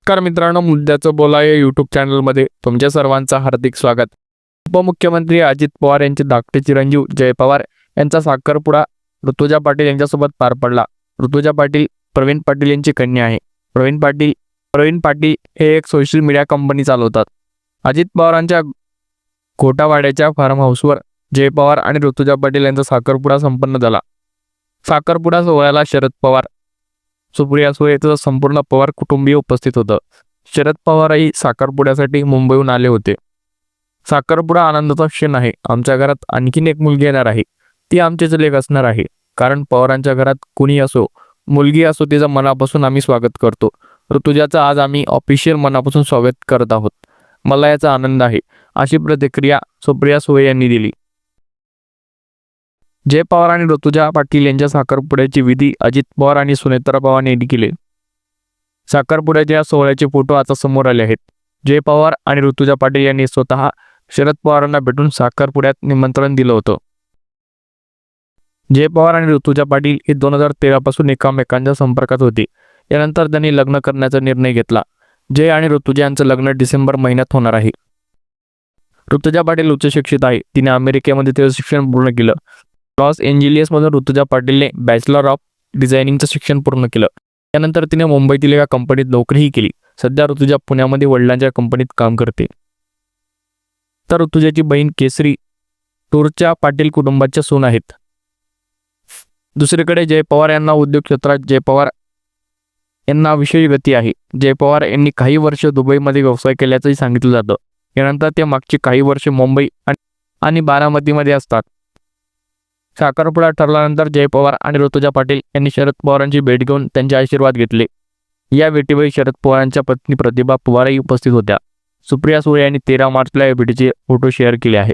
नमस्कार मित्रांनो, मुद्द्याचं बोला या यूट्यूब चॅनलमध्ये तुमच्या सर्वांचं हार्दिक स्वागत. उपमुख्यमंत्री अजित पवार यांचे धाकटे चिरंजीव जय पवार यांचा साखरपुडा ऋतुजा पाटील यांच्यासोबत पार पडला. ऋतुजा पाटील प्रवीण पाटील यांची कन्या आहे. प्रवीण पाटील हे एक सोशल मीडिया कंपनी चालवतात. अजित पवारांच्या घोटावाड्याच्या फार्म हाऊसवर जय पवार आणि ऋतुजा पाटील यांचा साखरपुडा संपन्न झाला. साखरपुडा सोहळ्याला शरद पवार, सुप्रिया सुळे तसंच संपूर्ण पवार कुटुंबीय उपस्थित होतं. शरद पवारही साखरपुड्यासाठी मुंबईहून आले होते. साखरपुडा आनंदाचा क्षण आहे. आमच्या घरात आणखीन एक मुलगी येणार आहे. ती आमचीच लेक असणार आहे. कारण पवारांच्या घरात कुणी असो, मुलगी असो, तिचं मनापासून आम्ही स्वागत करतो. ऋतुजाचं आज आम्ही ऑफिशियल मनापासून स्वागत करत आहोत. मला याचा आनंद आहे, अशी प्रतिक्रिया सुप्रिया सुळे यांनी दिली. जय पवार आणि ऋतुजा पाटील यांच्या साखरपुड्याची विधी अजित पवार आणि सुनेत्रा पवार यांनी केले. साखरपुड्याच्या सोहळ्याचे फोटो आता समोर आले आहेत. जय पवार आणि ऋतुजा पाटील यांनी स्वतः शरद पवारांना भेटून साखरपुड्यात निमंत्रण दिलं होतं. जय पवार आणि ऋतुजा पाटील हे 2013 पासून एकमेकांच्या संपर्कात होते. यानंतर त्यांनी लग्न करण्याचा निर्णय घेतला. जय आणि ऋतुजा यांचं लग्न डिसेंबर महिन्यात होणार आहे. ऋतुजा पाटील उच्च शिक्षित आहे. तिने अमेरिकेमध्ये तिचं शिक्षण पूर्ण केलं. लॉस एंजेलिसमधून ऋतुजा पाटीलने बॅचलर ऑफ डिझायनिंगचं शिक्षण पूर्ण केलं. त्यानंतर तिने मुंबईतील एका कंपनीत नोकरीही केली. सध्या ऋतुजा पुण्यामध्ये वडिलांच्या कंपनीत काम करते. तर ऋतुजाची बहीण केसरी टूरच्या पाटील कुटुंबाच्या सून आहेत. दुसरीकडे जय पवार यांना उद्योग क्षेत्रात जय पवार यांना विशेष गती आहे. जय पवार यांनी काही वर्ष दुबईमध्ये व्यवसाय केल्याचंही सांगितलं जातं. यानंतर ते मागची काही वर्षे मुंबई आणि बारामतीमध्ये असतात. साखरपुडा ठरल्यानंतर जय पवार आणि ऋतुजा पाटील यांनी शरद पवारांची भेट घेऊन त्यांचे आशीर्वाद घेतले. या भेटीवेळी शरद पवारांच्या पत्नी प्रतिभा पवारही उपस्थित होत्या. सुप्रिया सुळे यांनी 13 मार्चला या भेटीचे फोटो शेअर केले आहे.